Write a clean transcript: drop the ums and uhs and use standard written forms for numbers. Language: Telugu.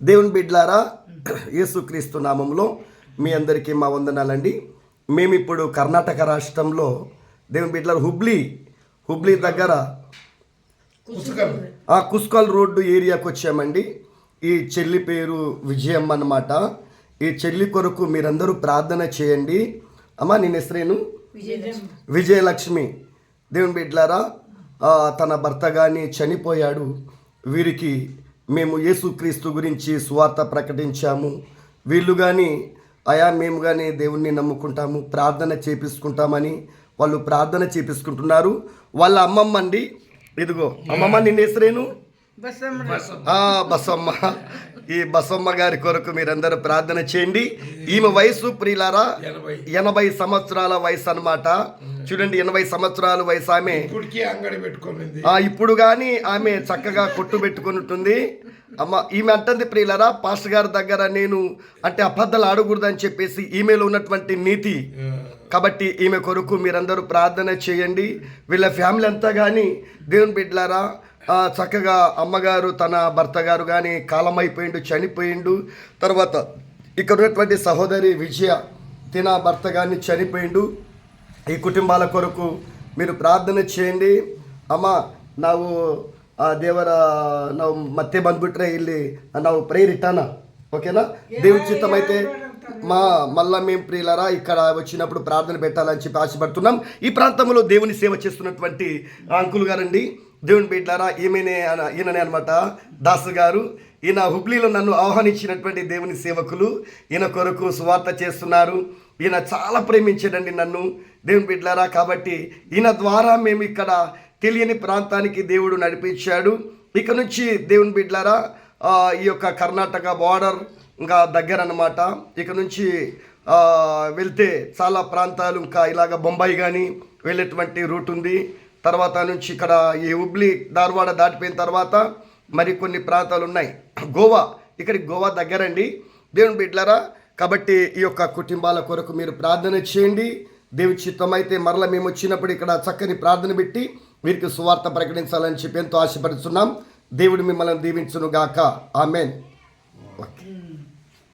దేవుని బిడ్డలారా, యేసుక్రీస్తు నామంలో మీ అందరికీ మా వందనాలండి. మేము ఇప్పుడు కర్ణాటక రాష్ట్రంలో దేవుని బిడ్డలారా హుబ్లీ దగ్గర కుస్కల్ రోడ్డు ఏరియాకి వచ్చామండి. ఈ చెల్లి పేరు విజయమ్మ అన్నమాట. ఈ చెల్లి కొరకు మీరందరూ ప్రార్థన చేయండి. అమ్మా, నేను ఎస్రేను విజయలక్ష్మి. దేవుని బిడ్డలారా, తన భర్త కానీ చనిపోయాడు. వీరికి మేము యేసుక్రీస్తు గురించి సువార్త ప్రకటించాము. వీళ్ళు కానీ మేము కానీ దేవుణ్ణి నమ్ముకుంటాము, ప్రార్థన చేపించుకుంటామని వాళ్ళు ప్రార్థన చేపించుకుంటున్నారు. వాళ్ళ అమ్మమ్మ అండి, ఇదిగో అమ్మమ్మ, నిన్న ఎసరేను బసమ్మ. ఈ బసమ్మ గారి కొరకు మీరందరూ ప్రార్థన చేయండి. ఈమె వయసు ప్రియులారా 80 సంవత్సరాల వయసు అన్నమాట. చూడండి, 80 సంవత్సరాల వయసు. ఆమె ఇప్పుడు కానీ ఆమె చక్కగా కొట్టు పెట్టుకుని ఉంటుంది. అమ్మ, ఈమె అంటుంది ప్రియులారా, పాస్టర్ గారి దగ్గర నేను అంటే అబద్ధాలు ఆడకూడదని చెప్పేసి ఈమెలో ఉన్నటువంటి నీతి. కాబట్టి ఈమె కొరకు మీరందరూ ప్రార్థన చేయండి. వీళ్ళ ఫ్యామిలీ అంతా కానీ దేవుని బిడ్డలారా, చక్కగా అమ్మగారు తన భర్త గారు కానీ కాలమైపోయిండు, చనిపోయిండు. తర్వాత ఇక్కడ ఉన్నటువంటి సహోదరి విజయ తిన భర్త కానీ చనిపోయిండు. ఈ కుటుంబాల కొరకు మీరు ప్రార్థన చేయండి. ಅಮ್ಮ ನಾವು ದೇವರ ನಾವು ಮತ್ತೆ ಬಂದ್ಬಿಟ್ರೆ ಇಲ್ಲಿ ನಾವು ಪ್ರೇಯರ್ ಇಟ್ಟಾನ, ఓకేనా? దేవుడి చిత్తం అయితే మళ్ళా మేము ప్రియులరా ఇక్కడ వచ్చినప్పుడు ప్రార్థన పెట్టాలని చెప్పి ఆశపడుతున్నాం. ఈ ప్రాంతంలో దేవుని సేవ చేస్తున్నటువంటి అంకుల్ గారండి, దేవుని బిడ్డలారా, ఈయననే అనమాట దాసు గారు. ఈయన హుబ్లీలో నన్ను ఆహ్వానించినటువంటి దేవుని సేవకులు. ఈయన కొరకు సువార్త చేస్తున్నారు. ఈయన చాలా ప్రేమించాడండి నన్ను, దేవుని బిడ్డలారా. కాబట్టి ఈయన ద్వారా మేము ఇక్కడ తెలియని ప్రాంతానికి దేవుడు నడిపించాడు. ఇక నుంచి దేవుని బిడ్డలారా, ఈ యొక్క కర్ణాటక బార్డర్ ఇంకా దగ్గర అన్నమాట. ఇక నుంచి వెళ్తే చాలా ప్రాంతాలు, ఇంకా ఇలాగ బొంబాయి కానీ వెళ్ళేటువంటి రూట్ ఉంది. తర్వాత నుంచి ఇక్కడ ఈ హుబ్లీ ధార్వాడ దాటిపోయిన తర్వాత మరి కొన్ని ప్రాంతాలు ఉన్నాయి. గోవా, ఇక్కడికి గోవా దగ్గరండి దేవుని బిడ్డలారా. కాబట్టి ఈ యొక్క కుటుంబాల కొరకు మీరు ప్రార్థన చేయండి. దేవుని చిత్తం అయితే మరలా మేము వచ్చినప్పుడు ఇక్కడ చక్కని ప్రార్థన పెట్టి వీరికి సువార్త ప్రకటించాలని చెప్పి ఎంతో ఆశపడుతున్నాం. దేవుడు మిమ్మల్ని దీవించును గాక. ఆమెన్. ఓకే.